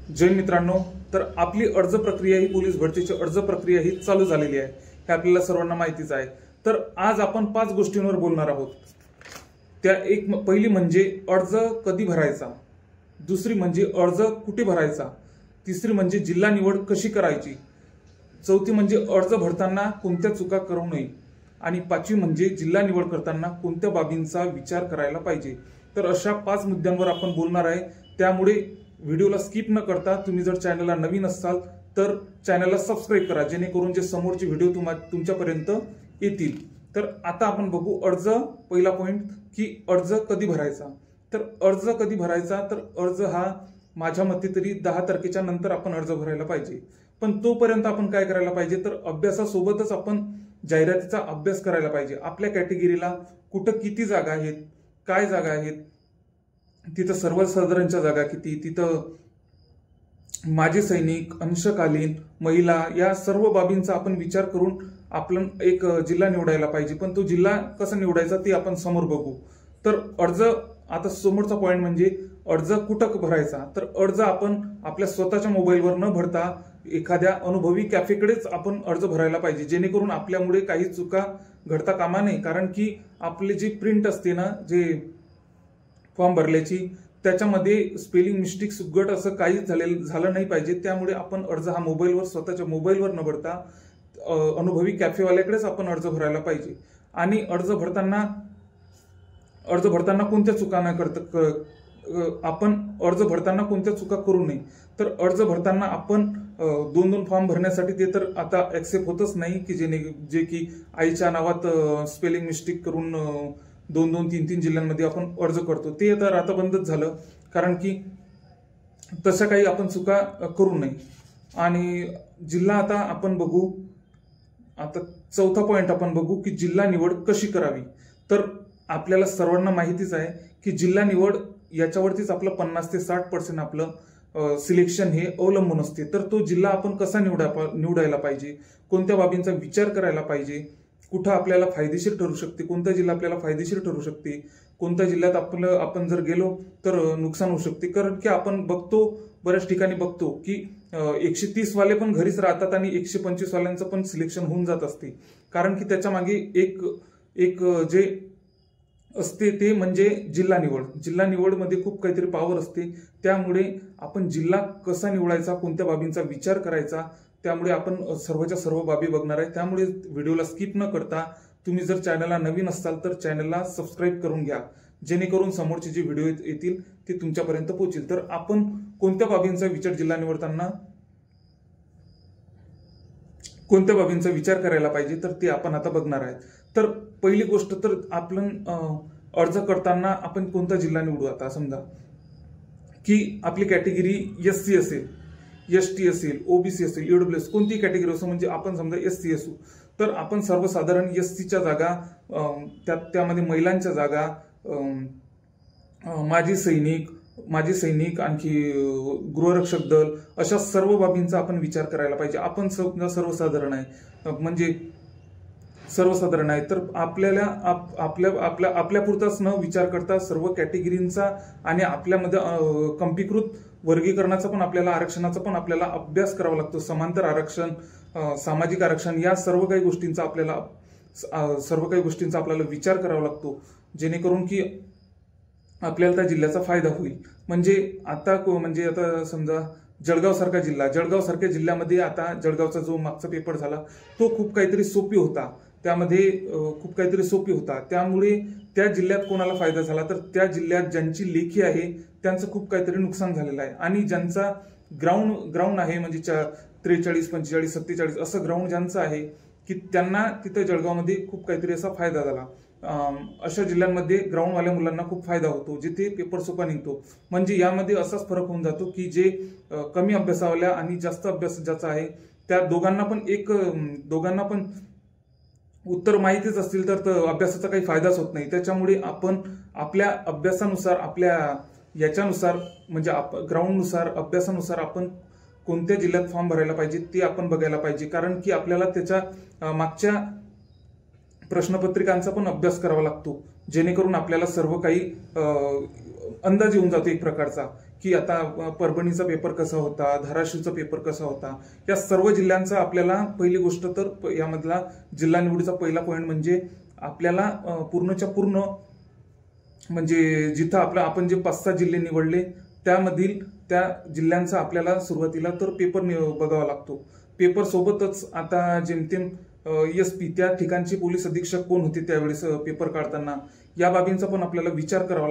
जय मित्रांनो, तर आपली अर्ज प्रक्रिया ही पोलीस भरतीची अर्ज प्रक्रिया ही चालू झालेली आहे हे आपल्याला सर्वांना माहितीच आहे। तर आज आपण 5 गोष्टींवर बोलणार आहोत। त्या पहिली म्हणजे अर्ज कधी भरायचा, दुसरी म्हणजे अर्ज कुठे भरायचा, तिसरी म्हणजे जिल्हा निवड कशी करायची, चौथी म्हणजे अर्ज भरताना कोणत्या चुका करू नये आणि पाचवी म्हणजे जिल्हा निवड करताना कोणत्या बाबींचा विचार करायला पाहिजे। तर अशा 5 मुद्द्यांवर आपण बोलणार आहे। त्यामुळे व्हिडिओला स्किप न करता तुम्ही जर चॅनलला नवीन असाल तर चॅनलला सबस्क्राइब करा, जेणेकरून जे समोरचे व्हिडिओ तुमच्यापर्यंत येतील। तर आता आपण बघू अर्ज। पहिला पॉइंट की अर्ज कधी भरायचा। तर अर्ज कधी भरायचा, तर अर्ज हा माझ्या मते तरी 10 तारखेच्या नंतर आपण अर्ज भरायला पाहिजे। पण तोपर्यंत आपण काय करायला पाहिजे, तर अभ्यासासोबतच आपण जाहिरातीचा अभ्यास करायला पाहिजे। आपल्या कॅटेगरीला कुठं किती जागा आहेत, काय जागा आहेत, तिथं सर्वसाधारणच्या जागा किती, तिथं माजी सैनिक, अंशकालीन, महिला, या सर्व बाबींचा आपण विचार करून आपण एक जिल्हा निवडायला पाहिजे। पण तो जिल्हा कसा निवडायचा ते आपण समोर बघू। तर अर्ज, आता समोरचा पॉइंट म्हणजे अर्ज कुठं भरायचा। तर अर्ज आपण आपल्या स्वतःच्या मोबाईलवर न भरता एखाद्या अनुभवी कॅफेकडेच आपण अर्ज भरायला पाहिजे, जेणेकरून आपल्यामुळे काही चुका घडता कामा नये। कारण की आपली जी प्रिंट असते ना, जे फॉर्म भरल्याची, त्याच्यामध्ये स्पेलिंग मिस्टेक सुगट असं काहीच झालं नाही पाहिजे। त्यामुळे आपण अर्ज हा मोबाईलवर, स्वतःच्या मोबाईलवर न भरता अनुभवी कॅफेवाल्याकडेच आपण अर्ज भरायला पाहिजे। आणि अर्ज भरताना कोणत्या चुका न करता आपण अर्ज भरताना कोणत्या चुका करू नये। तर अर्ज भरताना आपण 2-2 फॉर्म भरण्यासाठी ते तर आता ऍक्सेप्ट होतच नाही की जे की आईच्या नावात स्पेलिंग मिस्टेक करून 2-2, 3-3 जिल्ह्यांमध्ये आपण अर्ज करतो, ते तर आता बंदच झालं। कारण की तशा काही आपण चुका करू नये। आणि जिल्हा आता आपण बघू। आता चौथा पॉइंट आपण बघू की जिल्हा निवड कशी करावी। तर आपल्याला सर्वांना माहितीच आहे की जिल्हा निवड याच्यावरतीच आपलं 50 ते 60% आपलं सिलेक्शन हे अवलंबून असते। तर तो जिल्हा आपण कसा निवडायला पाहिजे, कोणत्या बाबींचा विचार करायला पाहिजे, कुठं आपल्याला फायदेशीर ठरू शकते, कोणता जिल्हा आपल्याला फायदेशीर ठरू शकते, कोणत्या जिल्ह्यात आपण जर गेलो तर नुकसान होऊ शकते। कारण की आपण बघतो, बऱ्याच ठिकाणी बघतो की 130 वाले पण घरीच राहतात आणि 125 वाल्यांचं पण सिलेक्शन होऊन जात असते। कारण की त्याच्या मागे एक जे असते ते म्हणजे जिल्हा निवड। जिल्हा निवडमध्ये खूप काहीतरी पॉवर असते। त्यामुळे आपण जिल्हा कसा निवडायचा, कोणत्या बाबींचा विचार करायचा, त्यामुळे आपण सर्वच्या सर्व बाबी बघणार आहे। त्यामुळे व्हिडिओला स्किप न करता तुम्ही जर चॅनलला नवीन असाल तर चॅनलला सबस्क्राईब करून घ्या, जेणेकरून समोरचे जे व्हिडिओ येतील ते तुमच्यापर्यंत पोहोचतील। तर आपण कोणत्या बाबींचा विचार करायला पाहिजे, तर ते आपण आता बघणार आहे। तर पहिली गोष्ट, तर आपण अर्ज करताना आपण कोणता जिल्हा निवडू। आता समजा की आपली कॅटेगरी SC असेल, ST असेल, OBC असेल, EWS, कोणती कॅटेगरी असो, म्हणजे आपण समजा SC असू, तर आपण सर्वसाधारण SCच्या जागा, त्यामध्ये महिलांच्या जागा, माजी सैनिक, आणखी गृहरक्षक दल, अशा सर्व बाबींचा आपण विचार करायला पाहिजे। आपण सर्वसाधारण आहे, तर आपल्याला आपल्या पुरताच न विचार करता सर्व कॅटेगरींचा आणि आपल्यामध्ये कंपीकृत वर्गीकरणाचा पण, आपल्याला आरक्षणाचा पण आपल्याला अभ्यास करावा लागतो। समांतर आरक्षण, सामाजिक आरक्षण, या सर्व काही गोष्टींचा आपल्याला विचार करावा लागतो, जेणेकरून की आपल्याला त्या जिल्ह्याचा फायदा होईल। म्हणजे आता समजा जळगाव सारख्या जिल्ह्यामध्ये, आता जळगावचा जो मागचा पेपर झाला तो खूप काहीतरी सोपी होता, त्यामुळे त्या जिल्ह्यात कोणाला फायदा झाला, तर त्या जिल्ह्यात ज्यांची लेखी आहे त्यांचं खूप काहीतरी नुकसान झालेलं आहे। आणि ज्यांचा ग्राउंड आहे, म्हणजे 43, 45, 47 असं ग्राउंड ज्यांचं आहे की त्यांना तिथं जळगावमध्ये खूप काहीतरी असा फायदा झाला। अशा जिल्ह्यांमध्ये ग्राउंडवाल्या मुलांना खूप फायदा होतो, जिथे पेपर सोपा निघतो। म्हणजे यामध्ये असाच फरक होऊन जातो की जे कमी अभ्यासावाल्या आणि जास्त अभ्यास ज्याचा आहे, त्या दोघांना पण उत्तर माहितीच असतील तर अभ्यासाचा काही फायदाच होत नाही। त्याच्यामुळे आपण आपल्या अभ्यासानुसार, आपल्या याच्यानुसार, म्हणजे ग्राउंडनुसार, अभ्यासानुसार आपण कोणत्या जिल्ह्यात फॉर्म भरायला पाहिजे ते आपण बघायला पाहिजे। कारण की आपल्याला त्याच्या मागच्या प्रश्नपत्रिकांचा पण अभ्यास करावा लागतो, जेणेकरून आपल्याला सर्व काही अंदाज येऊन जातो एक प्रकारचा की आता परभणीचा पेपर कसा होता, धाराशिवचा पेपर कसा होता, या सर्व जिल्ह्यांचा आपल्याला पहिली गोष्ट तर यामधला जिल्हा निवडीचा पहिला पॉईंट म्हणजे आपल्याला पूर्णच्या पूर्ण म्हणजे जिथं आपण जे 5-6 जिल्हे निवडले त्यामधील त्या जिल्ह्यांचा आपल्याला सुरुवातीला तर पेपर बघावा लागतो. पेपर सोबतच आता जेमतेम SP त्या ठिकाणचे पोलीस अधीक्षक कोण होते त्यावेळेस पेपर काढताना या बाबींचा पण आपल्याला विचार करावा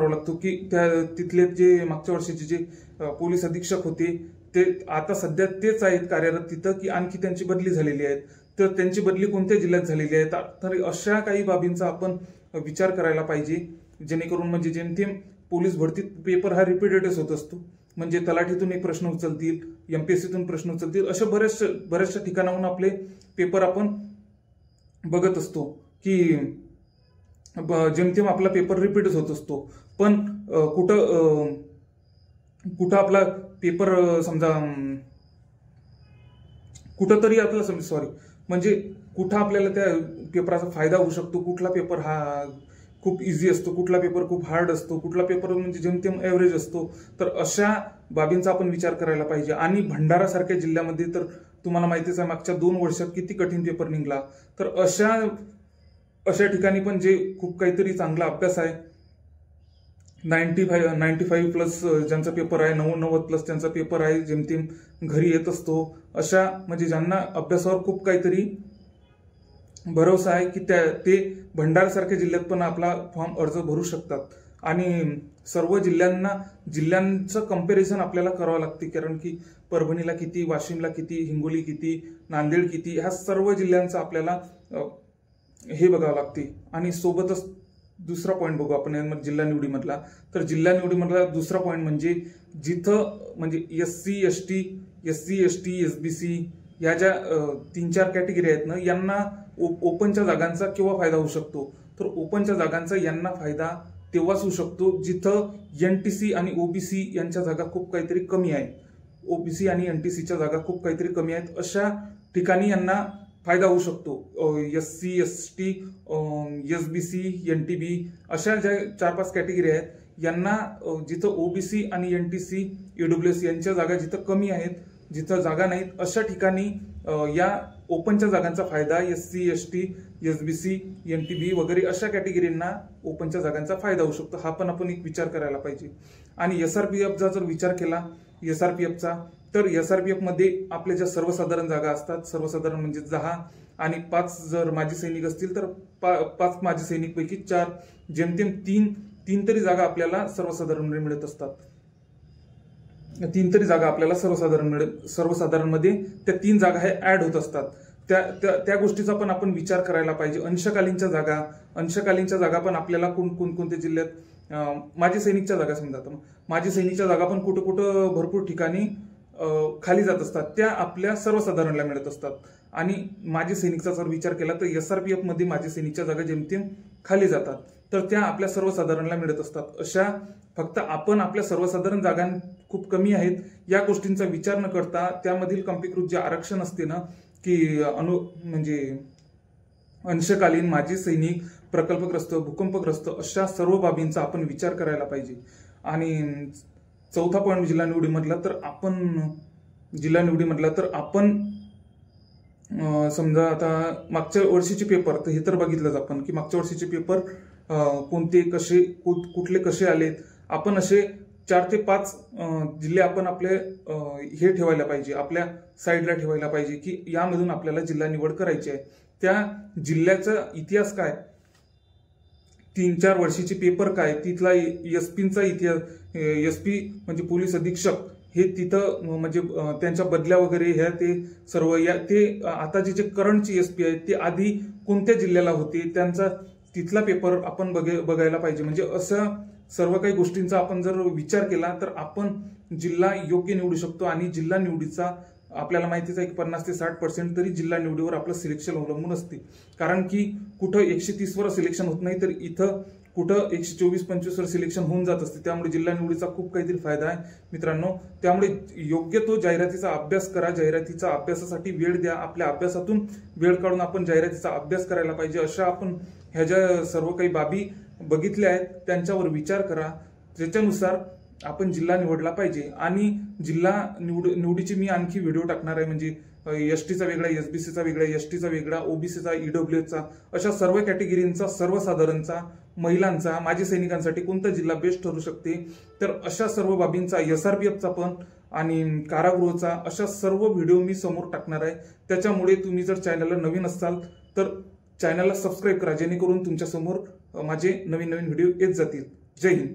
लागतो. की त्या तिथले जे मागच्या वर्षीचे जे पोलीस अधीक्षक होते ते आता सध्या तेच आहेत कार्यरत तिथं, की आणखी त्यांची बदली झालेली आहे, तर त्यांची बदली कोणत्या जिल्ह्यात झालेली आहे. तर अशा काही बाबींचा आपण विचार करायला पाहिजे, जेणेकरून म्हणजे जेमतेम पोलीस भरतीत पेपर हा रिपीटेडच होत असतो. म्हणजे तलाठीतून एक प्रश्न उचलतील, MPSCतून प्रश्न उचलतील, अशा बऱ्याचशा ठिकाणाहून आपले पेपर आपण बघत असतो की जेमतेम आपला पेपर रिपीटच होत असतो. पण कुठं आपला पेपर समजा कुठंतरी आपला म्हणजे कुठं आपल्याला त्या पेपराचा फायदा होऊ शकतो, कुठला पेपर हा खूप इझी असतो, कुठला पेपर खूप हार्ड असतो, कुठला पेपर म्हणजे जेमतेम एव्हरेज असतो. तर अशा बाबींचा आपण विचार करायला पाहिजे. आणि भंडारा सारख्या जिल्ह्यामध्ये तर तुम्हाला माहितीच आहे मागच्या 2 वर्षात किती कठीण पेपर निघला. तर अशा ठिकाणी पण जे खूप काहीतरी चांगला अभ्यास आहे, 95 प्लस ज्यांचा पेपर आहे, 90 प्लस त्यांचा पेपर आहे, जेमतेम घरी येत असतो, अशा म्हणजे ज्यांना अभ्यासावर खूप काहीतरी भरोसा आहे की ते भंडारा सारख्या जिल्ह्यात पण आपला फॉर्म अर्ज भरू शकतात. आणि सर्व जिल्ह्यांचं कंपॅरिझन आपल्याला करावं लागते, कारण की परभणीला किती, वाशिमला किती, हिंगोली किती, नांदेड किती, ह्या सर्व जिल्ह्यांचं आपल्याला हे बघावं लागते. आणि सोबतच दुसरा पॉईंट बघू आपण जिल्हा निवडीमधला. तर जिल्हा निवडीमधला दुसरा पॉईंट म्हणजे जिथं म्हणजे SC ST SBC या ज्या 3-4 कॅटेगरी आहेत ना, यांना ओपनच्या जागांचा केव्हा फायदा होऊ शकतो. तर ओपनच्या जागांचा यांना फायदा तेव्हाच होऊ शकतो जिथं NTC आणि OBC यांच्या जागा खूप काहीतरी कमी आहे. OBC आणि NTCच्या जागा खूप काहीतरी कमी आहेत, अशा ठिकाणी यांना फायदा होऊ शकतो. SC ST SBC NTB अशा ज्या 4-5 कॅटेगरी आहेत यांना जिथं OBC आणि NTC EWS यांच्या जागा जिथं कमी आहेत, जिथं जागा नाहीत, अशा ठिकाणी या ओपनच्या जागांचा फायदा SC ST SBC NTB वगैरे अशा कॅटेगरींना ओपनच्या जागांचा फायदा होऊ शकतो. हा पण आपण एक विचार करायला पाहिजे. आणि SRPFचा जर विचार केला SRPFचा, तर SRPF मध्ये आपल्या ज्या सर्वसाधारण जागा असतात, सर्वसाधारण म्हणजे 10 आणि 5 जर माजी सैनिक असतील तर 5 माजी सैनिक पैकी 4 जेमतेम 3 तरी जागा आपल्याला सर्वसाधारण मिळत असतात. 3 तरी जागा आपल्याला सर्वसाधारण मध्ये त्या 3 जागा हे ऍड होत असतात. त्या गोष्टीचा पण आपण विचार करायला पाहिजे. अंशकालीनच्या जागा पण आपल्याला कोणत्या जिल्ह्यात माजी सैनिकच्या जागा समजा, माजी सैनिकच्या जागा पण कुठं भरपूर ठिकाणी खाली जात असतात, त्या आपल्या सर्वसाधारणला मिळत असतात. आणि माजी सैनिकचा जर विचार केला तर SRPF मध्ये माजी सैनिकच्या जागा जेमतेम खाली जातात, तर त्या आपल्या सर्वसाधारणला मिळत असतात. अशा फक्त आपण आपल्या सर्वसाधारण जागा खूप कमी आहेत या गोष्टींचा विचार न करता त्यामधील कंपीकृत जे आरक्षण असते ना, की म्हणजे अंशकालीन, माजी सैनिक, प्रकल्पग्रस्त, भूकंपग्रस्त अशा सर्व बाबींचा आपण विचार करायला पाहिजे. आणि चौथा पॉईंट जिल्हा निवडीमधला तर आपण समजा आता मागच्या वर्षीचे पेपर तर हे तर बघितलंच आपण की मागच्या वर्षीचे पेपर कोणते कसे कुठले कसे आलेत. आपण असे 4 ते 5 जिल्हे आपण आपले हे ठेवायला पाहिजे, आपल्या साईडला ठेवायला पाहिजे की यामधून आपल्याला जिल्हा निवड करायची आहे. त्या जिल्ह्याचा इतिहास काय, 3-4 वर्षीचे पेपर काय, तिथला SPचा इतिहास, SP म्हणजे पोलीस अधीक्षक हे तिथं म्हणजे त्यांच्या बदल्या वगैरे ह्या ते सर्व ते आता जे करंटचे SP आहेत ते आधी कोणत्या जिल्ह्याला होते त्यांचा तिथला पेपर आपण बघायला पाहिजे. म्हणजे असं सर्व काही गोष्टींचा आपण जर विचार केला तर आपण जिल्हा योग्य निवडू शकतो. आणि जिल्हा निवडीचा आपल्याला माहितीच आहे की 50 ते 60% तरी जिल्हा निवडीवर आपलं सिलेक्शन अवलंबून असते. कारण की कुठं 130 वर सिलेक्शन होत नाही तर इथं कुठं 124-25 वर सिलेक्शन होऊन जात असते. त्यामुळे जिल्हा निवडीचा खूप काहीतरी फायदा आहे मित्रांनो. त्यामुळे योग्य तो जाहिरातीचा अभ्यास करा, जाहिरातीचा अभ्यासासाठी वेळ द्या, आपल्या अभ्यासातून वेळ काढून आपण जाहिरातीचा अभ्यास करायला पाहिजे. अशा आपण ह्या ज्या सर्व काही बाबी बघितल्या आहेत त्यांच्यावर विचार करा, त्याच्यानुसार आपण जिल्हा निवडला पाहिजे। आणि जिल्हा निवडीची मी आणखी व्हिडिओ टाकणार आहे, म्हणजे एसटीचा वेगळा, एसबीसीचा वेगळा, एसटीचा वेगळा, ओबीसीचा, ईडब्ल्यूएसचा, अशा सर्व कॅटेगरींचा, सर्वसाधारणचा, महिलांचा, माजी सैनिकांसाठी कोणता जिल्हा बेस्ट ठरू शकते, तर अशा सर्व बाबींचा, एसआरपीएफचा पण आणि कारागृहाचा, अशा सर्व व्हिडिओ मी समोर टाकणार आहे। त्याच्यामुळे तुम्ही जर चॅनलला नवीन असाल तर चॅनलला सबस्क्राईब करा, जेणेकरून तुमच्या समोर माझे नवीन नवीन व्हिडिओ येत जातील। जय हिंद।